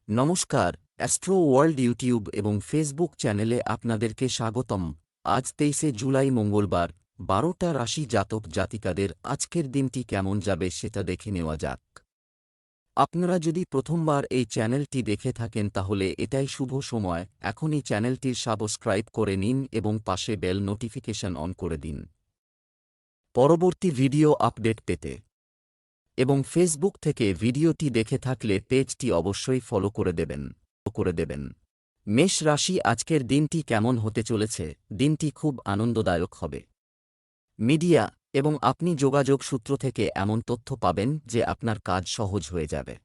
নমস্কার, astro world YouTube এবং Facebook চ্যানেলে আপনাদেরকে স্বাগতম। আজ 23শে জুলাই মঙ্গলবার, 12টা রাশি জাতক জাতিকাদের আজকের দিনটি কেমন যাবে সেটা দেখে নেওয়া যাক। আপনারা যদি প্রথমবার এই চ্যানেলটি দেখে থাকেন তাহলে এটাই শুভ সময়, এখনই চ্যানেলটির সাবস্ক্রাইব করে নিন এবং পাশে বেল নোটিফিকেশন অন করে দিন পরবর্তী ভিডিও আপডেট পেতে। এবং ফেসবুক থেকে ভিডিওটি দেখে থাকলে পেজটি অবশ্যই ফলো করে দেবেন। মেষ রাশি, আজকের দিনটি কেমন হতে চলেছে? দিনটি খুব আনন্দদায়ক হবে। মিডিয়া এবং আপনি যোগাযোগ সূত্র থেকে এমন তথ্য পাবেন যে আপনার কাজ সহজ হয়ে যাবে।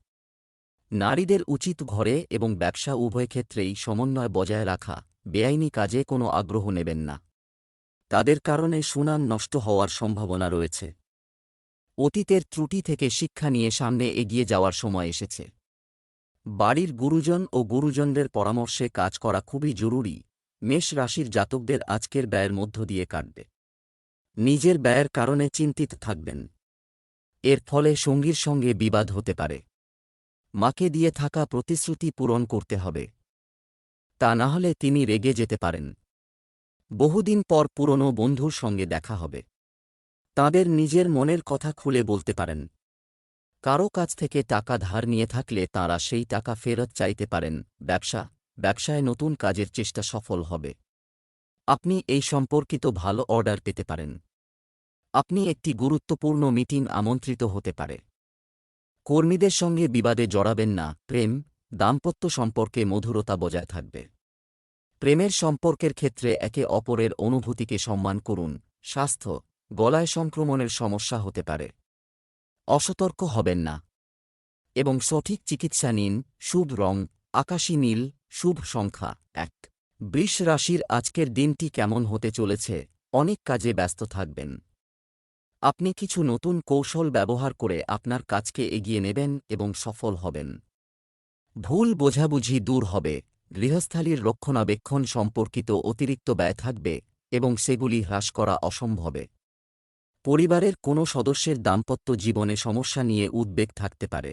নারীদের উচিত ঘরে এবং ব্যবসা উভয় ক্ষেত্রেই সমন্বয় বজায় রাখা, বেআইনি কাজে কোনো আগ্রহ নেবেন না। তাদের কারণে সুনাম নষ্ট হওয়ার সম্ভাবনা রয়েছে। অতীতের ত্রুটি থেকে শিক্ষা নিয়ে সামনে এগিয়ে যাওয়ার সময় এসেছে। বাড়ির গুরুজন ও গুরুজনদের পরামর্শে কাজ করা খুবই জরুরি। মেষ রাশির জাতকদের আজকের ব্যয়ের মধ্য দিয়ে কাটবে। নিজের ব্যয়ের কারণে চিন্তিত থাকবেন। এর ফলে সঙ্গীর সঙ্গে বিবাদ হতে পারে। মাকে দিয়ে থাকা প্রতিশ্রুতি পূরণ করতে হবে, তা না হলে তিনি রেগে যেতে পারেন। বহুদিন পর পুরনো বন্ধুর সঙ্গে দেখা হবে। তাঁদের নিজের মনের কথা খুলে বলতে পারেন। কারো কাছ থেকে টাকা ধার নিয়ে থাকলে তাঁরা সেই টাকা ফেরত চাইতে পারেন। ব্যবসায় নতুন কাজের চেষ্টা সফল হবে। আপনি এই সম্পর্কিত ভালো অর্ডার পেতে পারেন। আপনি একটি গুরুত্বপূর্ণ মিটিং আমন্ত্রিত হতে পারে। কর্মীদের সঙ্গে বিবাদে জড়াবেন না। দাম্পত্য সম্পর্কে মধুরতা বজায় থাকবে। প্রেমের সম্পর্কের ক্ষেত্রে একে অপরের অনুভূতিকে সম্মান করুন। স্বাস্থ্য, গলায় সংক্রমণের সমস্যা হতে পারে। অসতর্ক হবেন না এবং সঠিক চিকিৎসা নিন। শুভ রং আকাশী নীল, শুভ সংখ্যা 1। বৃষ রাশির আজকের দিনটি কেমন হতে চলেছে? অনেক কাজে ব্যস্ত থাকবেন। আপনি কিছু নতুন কৌশল ব্যবহার করে আপনার কাজকে এগিয়ে নেবেন এবং সফল হবেন। ভুল বোঝাবুঝি দূর হবে। গৃহস্থালির রক্ষণাবেক্ষণ সম্পর্কিত অতিরিক্ত ব্যয় থাকবে এবং সেগুলি হ্রাস করা অসম্ভবে। পরিবারের কোনো সদস্যের দাম্পত্য জীবনে সমস্যা নিয়ে উদ্বেগ থাকতে পারে।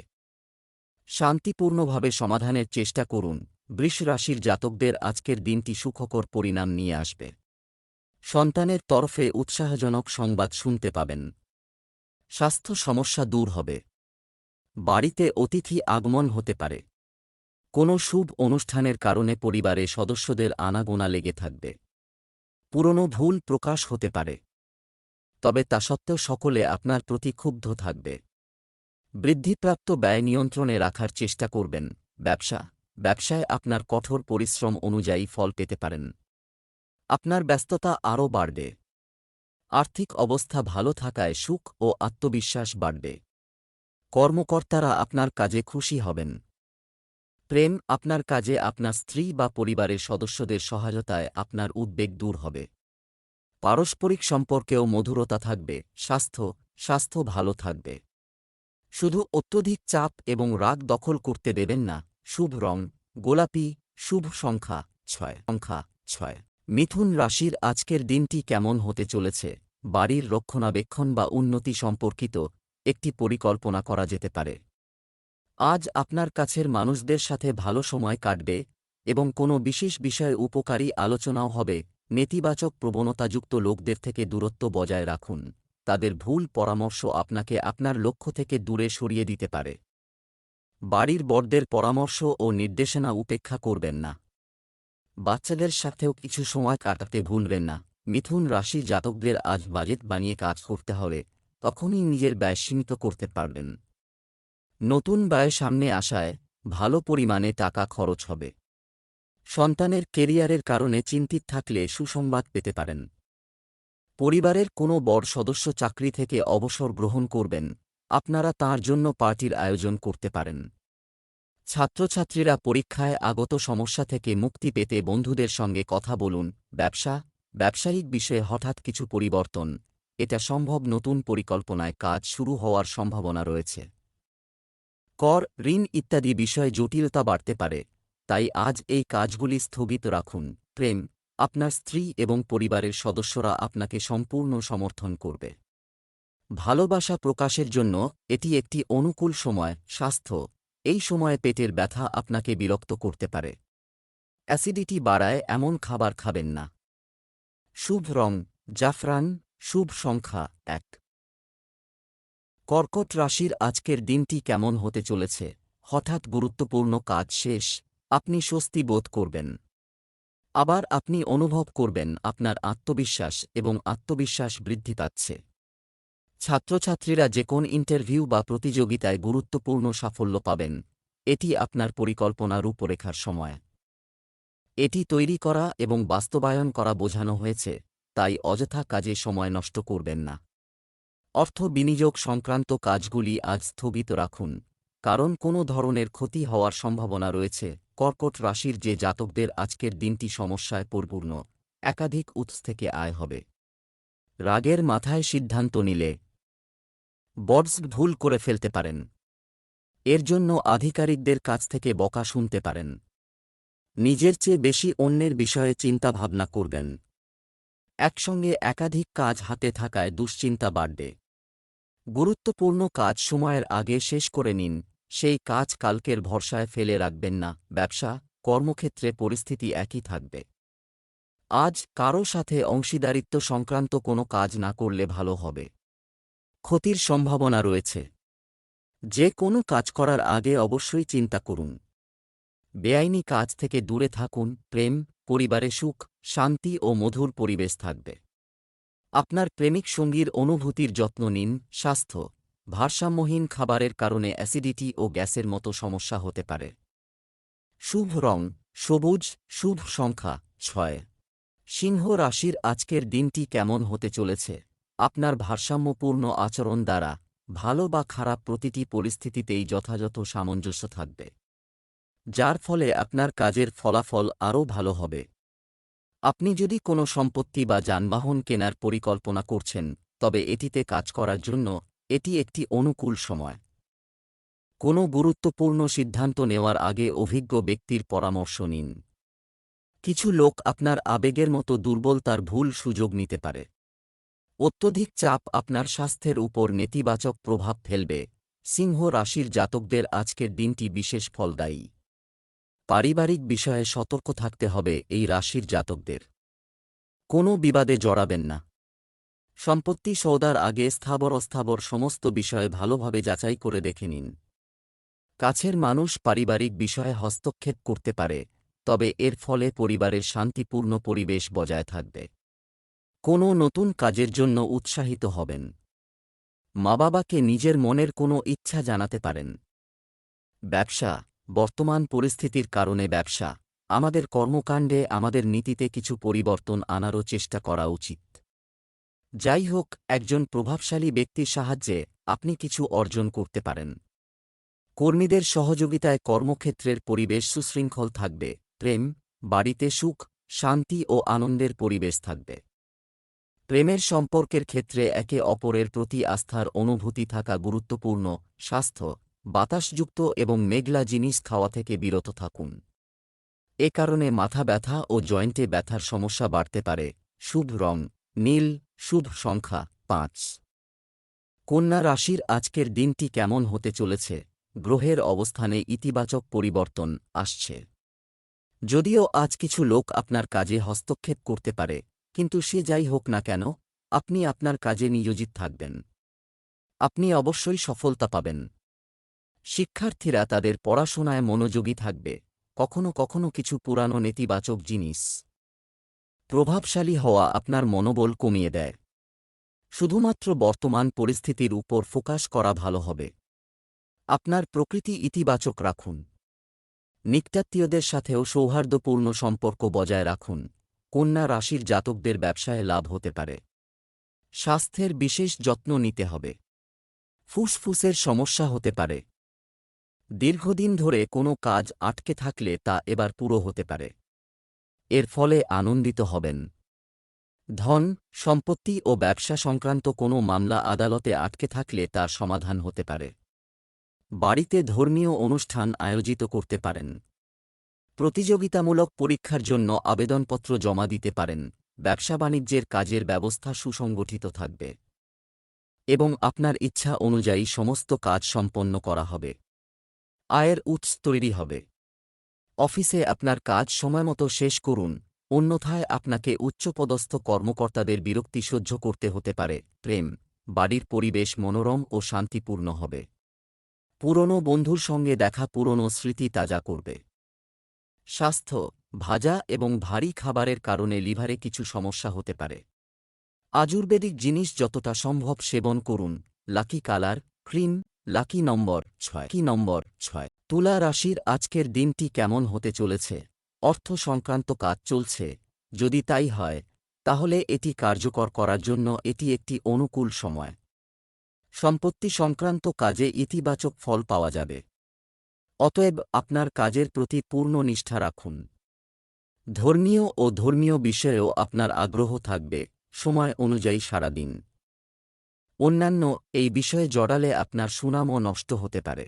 শান্তিপূর্ণভাবে সমাধানের চেষ্টা করুন। বৃষ রাশির জাতকদের আজকের দিনটি সুখকর পরিণাম নিয়ে আসবে। সন্তানের তরফে উৎসাহজনক সংবাদ শুনতে পাবেন। স্বাস্থ্য সমস্যা দূর হবে। বাড়িতে অতিথি আগমন হতে পারে। কোনো শুভ অনুষ্ঠানের কারণে পরিবারে সদস্যদের আনাগোনা লেগে থাকবে। পুরনো ভুল প্রকাশ হতে পারে, তবে তা সত্ত্বেও সকলে আপনার প্রতি ক্ষুব্ধ থাকবে। বৃদ্ধিপ্রাপ্ত ব্যয় নিয়ন্ত্রণে রাখার চেষ্টা করবেন। ব্যবসায় আপনার কঠোর পরিশ্রম অনুযায়ী ফল পেতে পারেন। আপনার ব্যস্ততা আরও বাড়বে। আর্থিক অবস্থা ভালো থাকায় সুখ ও আত্মবিশ্বাস বাড়বে। কর্মকর্তারা আপনার কাজে খুশি হবেন। প্রেম, আপনার কাজে আপনার স্ত্রী বা পরিবারের সদস্যদের সহায়তায় আপনার উদ্বেগ দূর হবে। পারস্পরিক সম্পর্কেও মধুরতা থাকবে। স্বাস্থ্য ভালো থাকবে। শুধু অত্যধিক চাপ এবং রাগ দখল করতে দেবেন না। শুভ রং গোলাপি, শুভ সংখ্যা 6। মিথুন রাশির আজকের দিনটি কেমন হতে চলেছে? বাড়ির রক্ষণাবেক্ষণ বা উন্নতি সম্পর্কিত একটি পরিকল্পনা করা যেতে পারে। আজ আপনার কাছের মানুষদের সাথে ভালো সময় কাটবে এবং কোনো বিশেষ বিষয়ে উপকারী আলোচনাও হবে। নেতিবাচক প্রবণতাযুক্ত লোকদের থেকে দূরত্ব বজায় রাখুন। তাদের ভুল পরামর্শ আপনাকে আপনার লক্ষ্য থেকে দূরে সরিয়ে দিতে পারে। বাড়ির বড়দের পরামর্শ ও নির্দেশনা উপেক্ষা করবেন না। বাচ্চাদের সাথেও কিছু সময় কাটাতে ভুলবেন না। মিথুন রাশি জাতকদের আজ বাজেট বানিয়ে কাজ করতে হবে, তখনই নিজের ব্যয় সীমিত করতে পারবেন। নতুন ব্যয় সামনে আসায় ভালো পরিমাণে টাকা খরচ হবে। সন্তানের কেরিয়ারের কারণে চিন্তিত থাকলে সুসংবাদ পেতে পারেন। পরিবারের কোনো বড় সদস্য চাকরি থেকে অবসর গ্রহণ করবেন। আপনারা তাঁর জন্য পার্টির আয়োজন করতে পারেন। ছাত্রছাত্রীরা পরীক্ষায় আগত সমস্যা থেকে মুক্তি পেতে বন্ধুদের সঙ্গে কথা বলুন। ব্যবসায়িক বিষয়ে হঠাৎ কিছু পরিবর্তন, এটা সম্ভব। নতুন পরিকল্পনায় কাজ শুরু হওয়ার সম্ভাবনা রয়েছে। কর, ঋণ ইত্যাদি বিষয়ে জটিলতা বাড়তে পারে, তাই আজ এই কাজগুলি স্থগিত রাখুন। প্রেম, আপনার স্ত্রী এবং পরিবারের সদস্যরা আপনাকে সম্পূর্ণ সমর্থন করবে। ভালোবাসা প্রকাশের জন্য এটি একটি অনুকূল সময়। স্বাস্থ্য, এই সময়ে পেটের ব্যথা আপনাকে বিরক্ত করতে পারে। অ্যাসিডিটি বাড়ায় এমন খাবার খাবেন না। শুভ রং জাফরান, শুভ সংখ্যা ১। কর্কট রাশির আজকের দিনটি কেমন হতে চলেছে? হঠাৎ গুরুত্বপূর্ণ কাজ শেষ, আপনি স্বস্তি বোধ করবেন। আবার আপনি অনুভব করবেন আপনার আত্মবিশ্বাস এবং আত্মবিশ্বাস বৃদ্ধি পাচ্ছে। ছাত্রছাত্রীরা যে কোন ইন্টারভিউ বা প্রতিযোগিতায় গুরুত্বপূর্ণ সাফল্য পাবেন, এটি আপনার পরিকল্পনা রূপরেখার সময়। এটি তৈরি করা এবং বাস্তবায়ন করা বোঝানো হয়েছে, তাই অযথা কাজে সময় নষ্ট করবেন না। অর্থ বিনিয়োগ সংক্রান্ত কাজগুলি আজ স্থগিত রাখুন, কারণ কোনো ধরনের ক্ষতি হওয়ার সম্ভাবনা রয়েছে। কর্কট রাশির যে জাতকদের আজকের দিনটি সমস্যায় পরিপূর্ণ, একাধিক উৎস থেকে আয় হবে। রাগের মাথায় সিদ্ধান্ত নিলে বডস ভুল করে ফেলতে পারেন। এর জন্য আধিকারিকদের কাছ থেকে বকা শুনতে পারেন। নিজের চেয়ে বেশি অন্যের বিষয়ে চিন্তা ভাবনা করবেন। একসঙ্গে একাধিক কাজ হাতে থাকায় দুশ্চিন্তা বাড়বে। গুরুত্বপূর্ণ কাজ সময়ের আগে শেষ করে নিন, সেই কাজ কালকের ভরসায় ফেলে রাখবেন না। ব্যবসা কর্মক্ষেত্রে পরিস্থিতি একই থাকবে। আজ কারও সাথে অংশীদারিত্ব সংক্রান্ত কোনো কাজ না করলে ভালো হবে। ক্ষতির সম্ভাবনা রয়েছে। যে কোনো কাজ করার আগে অবশ্যই চিন্তা করুন। বেআইনি কাজ থেকে দূরে থাকুন। প্রেম, পরিবারে সুখ, শান্তি ও মধুর পরিবেশ থাকবে। আপনার প্রেমিক সঙ্গীর অনুভূতির যত্ন নিন। স্বাস্থ্য ভারসাম্যহীন খাবারের কারণে অ্যাসিডিটি ও গ্যাসের মতো সমস্যা হতে পারে। শুভ রং সবুজ, শুভ সংখ্যা ৬। সিংহ রাশির আজকের দিনটি কেমন হতে চলেছে? আপনার ভারসাম্যপূর্ণ আচরণ দ্বারা ভালো বা খারাপ প্রতিটি পরিস্থিতিতেই যথাযথ সামঞ্জস্য থাকবে, যার ফলে আপনার কাজের ফলাফল আরও ভালো হবে। আপনি যদি কোনো সম্পত্তি বা যানবাহন কেনার পরিকল্পনা করছেন, তবে এটিতে কাজ করার জন্য এটি একটি অনুকূল সময়। কোনো গুরুত্বপূর্ণ সিদ্ধান্ত নেওয়ার আগে অভিজ্ঞ ব্যক্তির পরামর্শ নিন। কিছু লোক আপনার আবেগের মতো দুর্বলতার ভুল সুযোগ নিতে পারে। অত্যধিক চাপ আপনার স্বাস্থ্যের উপর নেতিবাচক প্রভাব ফেলবে। সিংহ রাশির জাতকদের আজকের দিনটি বিশেষ ফলদায়ী। পারিবারিক বিষয়ে সতর্ক থাকতে হবে এই রাশির জাতকদের। কোনো বিবাদে জড়াবেন না। সম্পত্তি সৌদার আগে স্থাবর অস্থাবর সমস্ত বিষয়ে ভালোভাবে যাচাই করে দেখে নিন। কাছের মানুষ পারিবারিক বিষয়ে হস্তক্ষেপ করতে পারে, তবে এর ফলে পরিবারের শান্তিপূর্ণ পরিবেশ বজায় থাকবে। কোনো নতুন কাজের জন্য উৎসাহিত হবেন। মা বাবাকে নিজের মনের কোনো ইচ্ছা জানাতে পারেন। ব্যবসা বর্তমান পরিস্থিতির কারণে ব্যবসা আমাদের কর্মকাণ্ডে আমাদের নীতিতে কিছু পরিবর্তন আনারও চেষ্টা করা উচিত। যাই হোক, একজন প্রভাবশালী ব্যক্তির সাহায্যে আপনি কিছু অর্জন করতে পারেন। কর্মীদের সহযোগিতায় কর্মক্ষেত্রের পরিবেশ সুশৃঙ্খল থাকবে। প্রেম বাড়িতে সুখ, শান্তি ও আনন্দের পরিবেশ থাকবে। প্রেমের সম্পর্কের ক্ষেত্রে একে অপরের প্রতি আস্থার অনুভূতি থাকা গুরুত্বপূর্ণ। স্বাস্থ্য বাতাসযুক্ত এবং মেঘলা জিনিস খাওয়া থেকে বিরত থাকুন। এ কারণে মাথা ব্যথা ও জয়েন্টে ব্যথার সমস্যা বাড়তে পারে। শুভ রং নীল, শুভ সংখ্যা ৫। কন্যা রাশির আজকের দিনটি কেমন হতে চলেছে? গ্রহের অবস্থানে ইতিবাচক পরিবর্তন আসছে। যদিও আজ কিছু লোক আপনার কাজে হস্তক্ষেপ করতে পারে, কিন্তু সে যাই হোক না কেন, আপনি আপনার কাজে নিয়োজিত থাকবেন। আপনি অবশ্যই সফলতা পাবেন। শিক্ষার্থীরা তাদের পড়াশোনায় মনোযোগী থাকবে। কখনো কখনো কিছু পুরানো নেতিবাচক জিনিস প্রভাবশালী হওয়া আপনার মনোবল কমিয়ে দেয়। শুধুমাত্র বর্তমান পরিস্থিতির উপর ফোকাস করা ভালো হবে। আপনার প্রকৃতি ইতিবাচক রাখুন। নিকটাত্মীয়দের সাথেও সৌহার্দ্যপূর্ণ সম্পর্ক বজায় রাখুন। কন্যা রাশির জাতকদের ব্যবসায় লাভ হতে পারে। স্বাস্থ্যের বিশেষ যত্ন নিতে হবে। ফুসফুসের সমস্যা হতে পারে। দীর্ঘদিন ধরে কোনো কাজ আটকে থাকলে তা এবার পুরো হতে পারে। এর ফলে আনন্দিত হবেন। ধন সম্পত্তি ও ব্যবসা সংক্রান্ত কোনো মামলা আদালতে আটকে থাকলে তার সমাধান হতে পারে। বাড়িতে ধর্মীয় অনুষ্ঠান আয়োজিত করতে পারেন। প্রতিযোগিতামূলক পরীক্ষার জন্য আবেদনপত্র জমা দিতে পারেন। ব্যবসা বাণিজ্যের কাজের ব্যবস্থা সুসংগঠিত থাকবে এবং আপনার ইচ্ছা অনুযায়ী সমস্ত কাজ সম্পন্ন করা হবে। আয়ের উৎস তৈরি হবে। অফিসে আপনার কাজ সময়মতো শেষ করুন, অন্যথায় আপনাকে উচ্চপদস্থ কর্মকর্তাদের বিরক্তি সহ্য করতে হতে পারে। প্রেম, বাড়ির পরিবেশ মনোরম ও শান্তিপূর্ণ হবে। পুরনো বন্ধুর সঙ্গে দেখা পুরনো স্মৃতি তাজা করবে। স্বাস্থ্য, ভাজা এবং ভারী খাবারের কারণে লিভারে কিছু সমস্যা হতে পারে। আয়ুর্বেদিক জিনিস যতটা সম্ভব সেবন করুন। লাকি কালার, ক্রিম, লাকি নম্বর 6। তুলা রাশির আজকের দিনটি কেমন হতে চলেছে? অর্থ সংক্রান্ত কাজ চলছে? যদি তাই হয়, তাহলে এটি কার্যকর করার জন্য এটি একটি অনুকূল সময়। সম্পত্তি সংক্রান্ত কাজে ইতিবাচক ফল পাওয়া যাবে। অতএব আপনার কাজের প্রতি পূর্ণ নিষ্ঠা রাখুন। ধর্মীয় ও ধর্মীয় বিষয়েও আপনার আগ্রহ থাকবে। সময় অনুযায়ী সারাদিন অন্যান্য এই বিষয়ে জড়ালে আপনার সুনামও নষ্ট হতে পারে।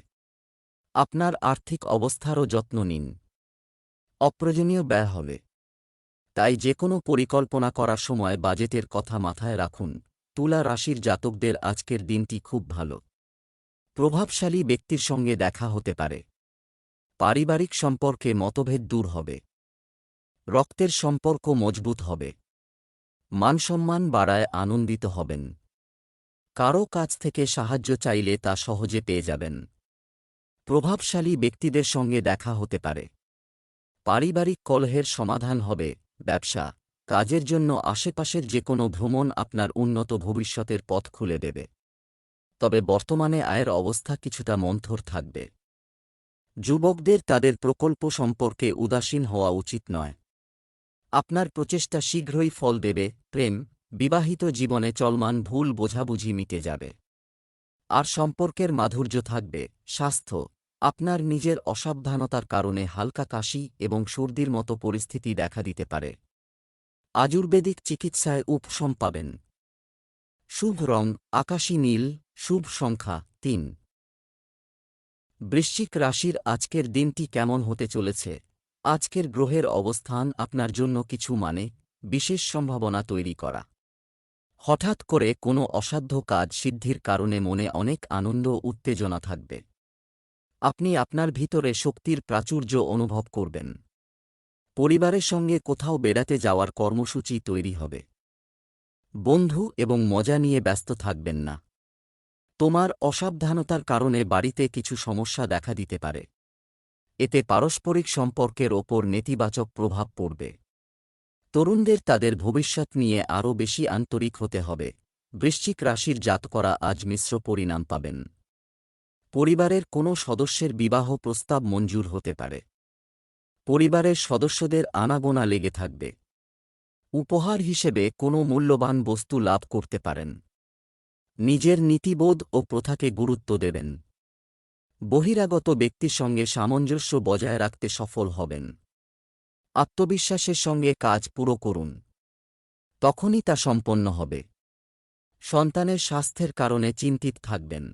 আপনার আর্থিক অবস্থারও যত্ন নিন। অপ্রয়োজনীয় ব্যয় হবে, তাই যেকোনো পরিকল্পনা করার সময় বাজেটের কথা মাথায় রাখুন। তুলা রাশির জাতকদের আজকের দিনটি খুব ভালো। প্রভাবশালী ব্যক্তির সঙ্গে দেখা হতে পারে। পারিবারিক সম্পর্কে মতভেদ দূর হবে। রক্তের সম্পর্ক মজবুত হবে। মানসম্মান বাড়ায় আনন্দিত হবেন। কারও কাছ থেকে সাহায্য চাইলে তা সহজে পেয়ে যাবেন। প্রভাবশালী ব্যক্তিদের সঙ্গে দেখা হতে পারে। পারিবারিক কলহের সমাধান হবে। ব্যবসা, কাজের জন্য আশেপাশের যে কোনো ভ্রমণ আপনার উন্নত ভবিষ্যতের পথ খুলে দেবে। তবে বর্তমানে আয়ের অবস্থা কিছুটা মন্থর থাকবে। যুবকদের তাদের প্রকল্প সম্পর্কে উদাসীন হওয়া উচিত নয়। আপনার প্রচেষ্টা শীঘ্রই ফল দেবে। প্রেম, বিবাহিত জীবনে চলমান ভুল বোঝাবুঝি মিটে যাবে। আর সম্পর্কের মাধুর্য থাকবে। স্বাস্থ্য, আপনার নিজের অসাবধানতার কারণে হালকা কাশি এবং সর্দির মতো পরিস্থিতি দেখা দিতে পারে। আয়ুর্বেদিক চিকিৎসায় উপশম পাবেন। শুভ রং আকাশী নীল। শুভ সংখ্যা 3। বৃশ্চিক রাশির আজকের দিনটি কেমন হতে চলেছে? আজকের গ্রহের অবস্থান আপনার জন্য কিছু বিশেষ সম্ভাবনা তৈরি করা। হঠাৎ করে কোনো অসাধ্য কাজ সিদ্ধির কারণে মনে অনেক আনন্দ ও উত্তেজনা থাকবে। আপনি আপনার ভিতরে শক্তির প্রাচুর্য অনুভব করবেন। পরিবারের সঙ্গে কোথাও বেড়াতে যাওয়ার কর্মসূচি তৈরি হবে। বন্ধু এবং মজা নিয়ে ব্যস্ত থাকবেন না। তোমার অসাবধানতার কারণে বাড়িতে কিছু সমস্যা দেখা দিতে পারে। এতে পারস্পরিক সম্পর্কের ওপর নেতিবাচক প্রভাব পড়বে। তরুণদের তাদের ভবিষ্যৎ নিয়ে আরও বেশি আন্তরিক হতে হবে। বৃশ্চিক রাশির জাতকরা আজ মিশ্র পরিণাম পাবেন। পরিবারের কোনো সদস্যের বিবাহ প্রস্তাব মঞ্জুর হতে পারে। পরিবারের সদস্যদের আনাগোনা লেগে থাকবে। উপহার হিসেবে কোনো মূল্যবান বস্তু লাভ করতে পারেন। নিজের নীতিবোধ ও প্রথাকে গুরুত্ব দেবেন। বহিরাগত ব্যক্তির সঙ্গে সামঞ্জস্য বজায় রাখতে সফল হবেন। আত্মবিশ্বাসের সঙ্গে কাজ পুরো করুন, তখনই তা সম্পন্ন হবে। সন্তানের স্বাস্থ্যের কারণে চিন্তিত থাকবেন।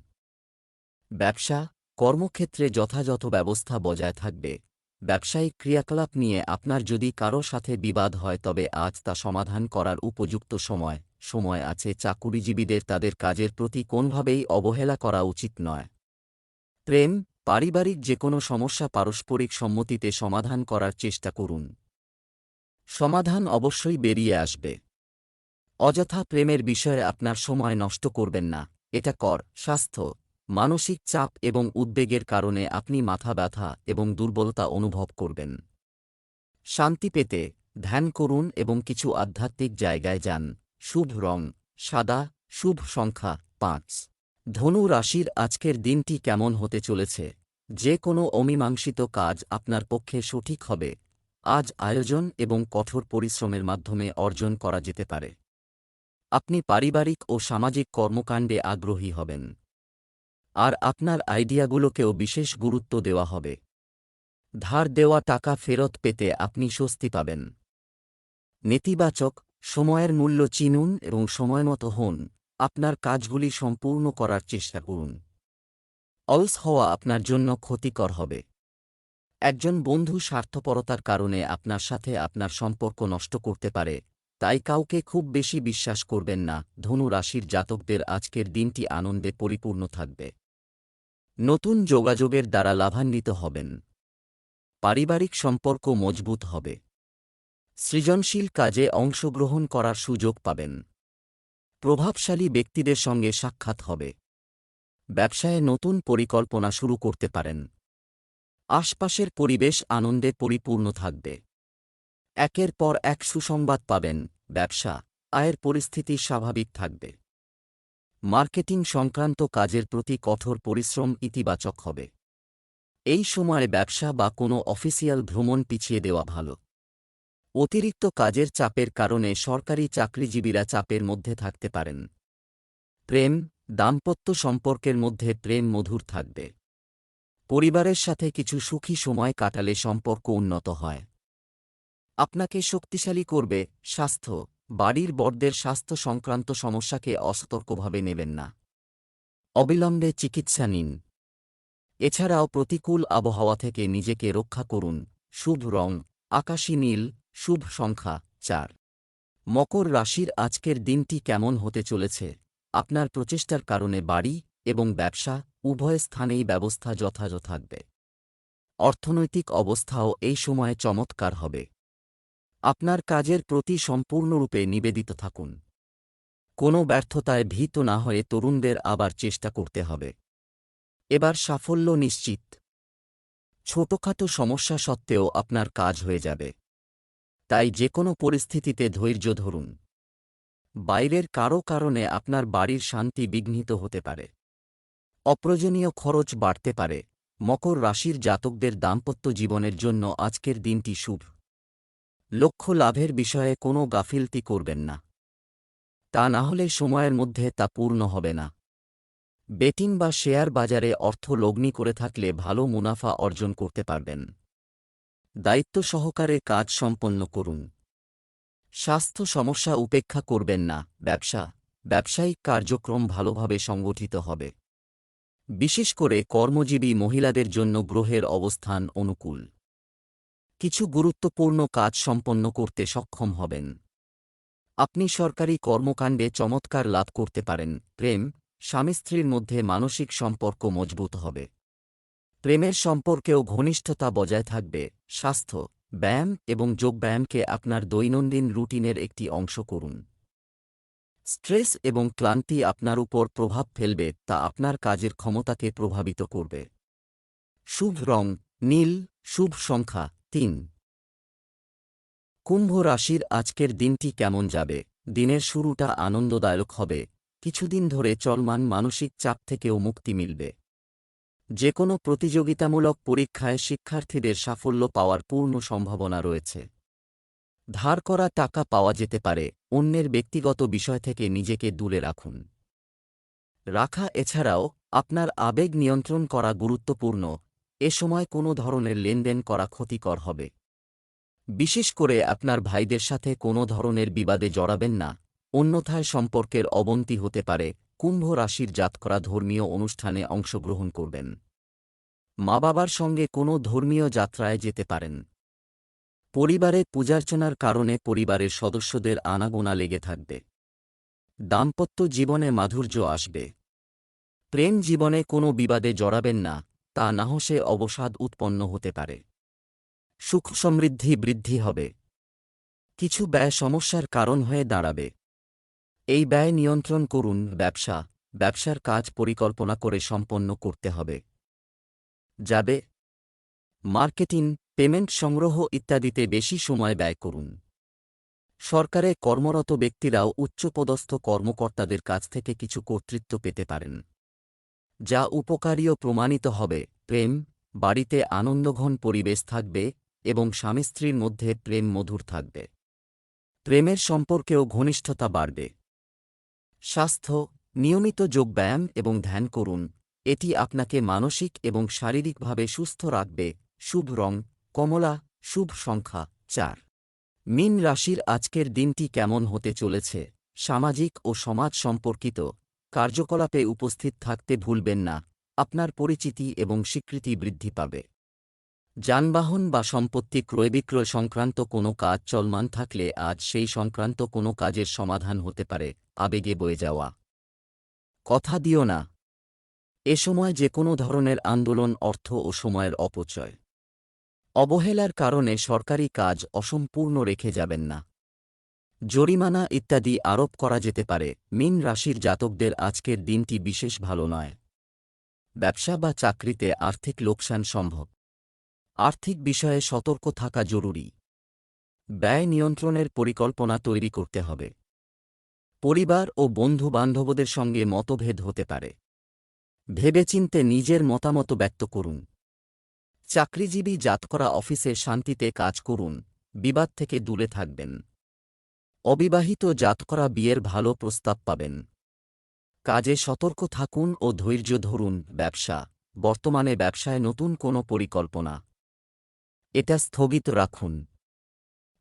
ব্যবসা, কর্মক্ষেত্রে যথাযথ ব্যবস্থা বজায় থাকবে। ব্যবসায়িক ক্রিয়াকলাপ নিয়ে আপনার যদি কারো সাথে বিবাদ হয় তবে আজ তা সমাধান করার উপযুক্ত সময় আছে। চাকুরিজীবীদের তাদের কাজের প্রতি কোনোভাবেই অবহেলা করা উচিত নয়। প্রেম, পারিবারিক যে কোনো সমস্যা পারস্পরিক সম্মতিতে সমাধান করার চেষ্টা করুন। সমাধান অবশ্যই বেরিয়ে আসবে। অযথা প্রেমের বিষয়ে আপনার সময় নষ্ট করবেন না। এটা স্বাস্থ্য, মানসিক চাপ এবং উদ্বেগের কারণে আপনি মাথা ব্যথা এবং দুর্বলতা অনুভব করবেন। শান্তি পেতে ধ্যান করুন এবং কিছু আধ্যাত্মিক জায়গায় যান। শুভ রং সাদা। শুভ সংখ্যা 5। ধনু রাশির আজকের দিনটি কেমন হতে চলেছে? যে কোনো অমীমাংসিত কাজ আপনার পক্ষে সঠিক হবে। আজ আয়োজন এবং কঠোর পরিশ্রমের মাধ্যমে অর্জন করা যেতে পারে। আপনি পারিবারিক ও সামাজিক কর্মকাণ্ডে আগ্রহী হবেন। আর আপনার আইডিয়াগুলোকেও বিশেষ গুরুত্ব দেওয়া হবে। ধার দেওয়া টাকা ফেরত পেতে আপনি স্বস্তি পাবেন। নেতিবাচক, সময়ের মূল্য চিনুন এবং সময়মতো হন। আপনার কাজগুলি সম্পূর্ণ করার চেষ্টা করুন। অলস হওয়া আপনার জন্য ক্ষতিকর হবে। একজন বন্ধু স্বার্থপরতার কারণে আপনার সাথে আপনার সম্পর্ক নষ্ট করতে পারে, তাই কাউকে খুব বেশি বিশ্বাস করবেন না। ধনু রাশির জাতকদের আজকের দিনটি আনন্দে পরিপূর্ণ থাকবে। নতুন যোগাযোগের দ্বারা লাভান্বিত হবেন। পারিবারিক সম্পর্ক মজবুত হবে। সৃজনশীল কাজে অংশগ্রহণ করার সুযোগ পাবেন। প্রভাবশালী ব্যক্তিদের সঙ্গে সাক্ষাৎ হবে। ব্যবসায়ে নতুন পরিকল্পনা শুরু করতে পারেন। আশপাশের পরিবেশ আনন্দে পরিপূর্ণ থাকবে। একের পর এক সুসংবাদ পাবেন। ব্যবসা আয়ের পরিস্থিতি স্বাভাবিক থাকবে। মার্কেটিং সংক্রান্ত কাজের প্রতি কঠোর পরিশ্রম ইতিবাচক হবে। এই সময়ে ব্যবসা বা কোনো অফিসিয়াল ভ্রমণ পিছিয়ে দেওয়া ভালো। অতিরিক্ত কাজের চাপের কারণে সরকারি চাকরিজীবীরা চাপের মধ্যে থাকতে পারেন। প্রেম দাম্পত্য সম্পর্কের মধ্যে প্রেম মধুর থাকবে। পরিবারের সাথে কিছু সুখী সময় কাটালে সম্পর্ক উন্নত হয়। আপনাকে শক্তিশালী করবে। স্বাস্থ্য বাড়ির বড়দের স্বাস্থ্য সংক্রান্ত সমস্যাকে অসতর্কভাবে নেবেন না। অবিলম্বে চিকিৎসা নিন। এছাড়াও প্রতিকূল আবহাওয়া থেকে নিজেকে রক্ষা করুন। শুভ রং আকাশী নীল। শুভ সংখ্যা 4। মকর রাশির আজকের দিনটি কেমন হতে চলেছে? আপনার প্রচেষ্টার কারণে বাড়ি এবং ব্যবসা উভয় স্থানেই ব্যবস্থা যথাযথ থাকবে। অর্থনৈতিক অবস্থাও এই সময়ে চমৎকার হবে। আপনার কাজের প্রতি সম্পূর্ণরূপে নিবেদিত থাকুন। কোনো ব্যর্থতায় ভীত না হয়ে তরুণদের আবার চেষ্টা করতে হবে। এবার সাফল্য নিশ্চিত। ছোটখাটো সমস্যা সত্ত্বেও আপনার কাজ হয়ে যাবে। তাই যে কোনো পরিস্থিতিতে ধৈর্য ধরুন। বাইরের কারও কারণে আপনার বাড়ির শান্তি বিঘ্নিত হতে পারে। অপ্রয়োজনীয় খরচ বাড়তে পারে। মকর রাশির জাতকদের দাম্পত্য জীবনের জন্য আজকের দিনটি শুভ। লক্ষ্য লাভের বিষয়ে কোনো গাফিলতি করবেন না। তা না হলে সময়ের মধ্যে তা পূর্ণ হবে না। বেটিং বা শেয়ার বাজারে অর্থ লগ্নি করে থাকলে ভালো মুনাফা অর্জন করতে পারবেন। দায়িত্ব সহকারে কাজ সম্পন্ন করুন। স্বাস্থ্য সমস্যা উপেক্ষা করবেন না। ব্যবসায়িক কার্যক্রম ভালোভাবে সংগঠিত হবে। বিশেষ করে কর্মজীবী মহিলাদের জন্য গ্রহের অবস্থান অনুকূল। কিছু গুরুত্বপূর্ণ কাজ সম্পন্ন করতে সক্ষম হবেন। আপনি সরকারি কর্মকাণ্ডে চমৎকার লাভ করতে পারেন। প্রেম স্বামী স্ত্রীর মধ্যে মানসিক সম্পর্ক মজবুত হবে। প্রেমের সম্পর্কেও ঘনিষ্ঠতা বজায় থাকবে। স্বাস্থ্য ব্যায়াম এবং যোগব্যায়ামকে আপনার দৈনন্দিন রুটিনের একটি অংশ করুন। স্ট্রেস এবং ক্লান্তি আপনার উপর প্রভাব ফেলবে, তা আপনার কাজের ক্ষমতাকে প্রভাবিত করবে। শুভ রং নীল। শুভ সংখ্যা 3। কুম্ভ রাশির আজকের দিনটি কেমন যাবে? দিনের শুরুটা আনন্দদায়ক হবে। কিছুদিন ধরে চলমান মানসিক চাপ থেকেও মুক্তি মিলবে। যে কোনো প্রতিযোগিতামূলক পরীক্ষায় শিক্ষার্থীদের সাফল্য পাওয়ার পূর্ণ সম্ভাবনা রয়েছে। ধার করা টাকা পাওয়া যেতে পারে। অন্যের ব্যক্তিগত বিষয় থেকে নিজেকে দূরে রাখুন। এছাড়াও আপনার আবেগ নিয়ন্ত্রণ করা গুরুত্বপূর্ণ। এ সময় কোনো ধরনের লেনদেন করা ক্ষতিকর হবে। বিশেষ করে আপনার ভাইদের সাথে কোনো ধরনের বিবাদে জড়াবেন না, অন্যথায় সম্পর্কের অবনতি হতে পারে। কুম্ভ রাশির জাতকরা ধর্মীয় অনুষ্ঠানে অংশগ্রহণ করবেন। মা বাবার সঙ্গে কোনো ধর্মীয় যাত্রায় যেতে পারেন। পরিবারে পূজার্চনার কারণে পরিবারের সদস্যদের আনাগোনা লেগে থাকবে। দাম্পত্য জীবনে মাধুর্য আসবে। প্রেম জীবনে কোনো বিবাদে জড়াবেন না, তা না হলে অবসাদ উৎপন্ন হতে পারে। সুখ সমৃদ্ধি বৃদ্ধি হবে। কিছু ব্যয় সমস্যার কারণ হয়ে দাঁড়াবে। এই ব্যয় নিয়ন্ত্রণ করুন। ব্যবসার কাজ পরিকল্পনা করে সম্পন্ন করতে হবে। মার্কেটিং পেমেন্ট সংগ্রহ ইত্যাদিতে বেশি সময় ব্যয় করুন। সরকারে কর্মরত ব্যক্তিরাও উচ্চপদস্থ কর্মকর্তাদের কাছ থেকে কিছু কর্তৃত্ব পেতে পারেন, যা উপকারীও প্রমাণিত হবে। প্রেম বাড়িতে আনন্দঘন পরিবেশ থাকবে এবং স্বামী স্ত্রীর মধ্যে প্রেম মধুর থাকবে। প্রেমের সম্পর্কেও ঘনিষ্ঠতা বাড়বে। স্বাস্থ্য নিয়মিত যোগব্যায়াম এবং ধ্যান করুন। এটি আপনাকে মানসিক এবং শারীরিকভাবে সুস্থ রাখবে। শুভ রং কমলা। শুভ সংখ্যা 4। মীন রাশির আজকের দিনটি কেমন হতে চলেছে? সামাজিক ও সমাজ সম্পর্কিত কার্যকলাপে উপস্থিত থাকতে ভুলবেন না। আপনার পরিচিতি এবং স্বীকৃতি বৃদ্ধি পাবে। যানবাহন বা সম্পত্তি ক্রয়বিক্রয় সংক্রান্ত কোনো কাজ চলমান থাকলে আজ সেই সংক্রান্ত কোনো কাজের সমাধান হতে পারে। আবেগে বয়ে যাওয়া কথা দিও না। এ সময় যে কোনো ধরনের আন্দোলন অর্থ ও সময়ের অপচয়। অবহেলার কারণে সরকারি কাজ অসম্পূর্ণ রেখে যাবেন না। জরিমানা ইত্যাদি আরোপ করা যেতে পারে। মীন রাশির জাতকদের আজকের দিনটি বিশেষ ভালো নয়। ব্যবসা বা চাকরিতে আর্থিক লোকসান সম্ভব। আর্থিক বিষয়ে সতর্ক থাকা জরুরি। ব্যয় নিয়ন্ত্রণের পরিকল্পনা তৈরি করতে হবে। পরিবার ও বন্ধু-বান্ধবদের সঙ্গে মতভেদ হতে পারে। ভেবেচিন্তে নিজের মতামত ব্যক্ত করুন। চাকরিজীবী জাতকরা অফিসে শান্তিতে কাজ করুন, বিবাদ থেকে দূরে থাকবেন। অবিবাহিত জাতকরা বিয়ের ভালো প্রস্তাব পাবেন। কাজে সতর্ক থাকুন ও ধৈর্য ধরুন। ব্যবসা, বর্তমানে ব্যবসায় নতুন কোনো পরিকল্পনা এটা স্থগিত রাখুন,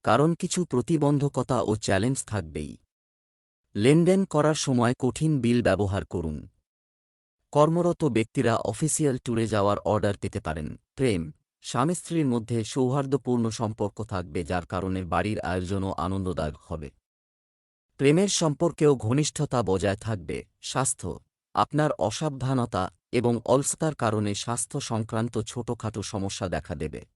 কারণ কিছু প্রতিবন্ধকতা ও চ্যালেঞ্জ থাকবেই। লেনদেন করার সময় কঠিন বিল ব্যবহার করুন। কর্মরত ব্যক্তিরা অফিসিয়াল ট্যুরে যাওয়ার অর্ডার পেতে পারেন। প্রেম, স্বামী স্ত্রীর মধ্যে সৌহার্দ্যপূর্ণ সম্পর্ক থাকবে, যার কারণে বাড়ির আয়োজনও আনন্দদায়ক হবে। প্রেমের সম্পর্কেও ঘনিষ্ঠতা বজায় থাকবে। স্বাস্থ্য, আপনার অসাবধানতা এবং অলসতার কারণে স্বাস্থ্য সংক্রান্ত ছোটখাটো সমস্যা দেখা দেবে।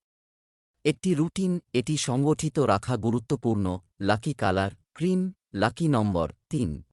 একটি রুটিন এটি সংগঠিত রাখা গুরুত্বপূর্ণ। লাকি কালার ক্রিম, লাকি নম্বর 3।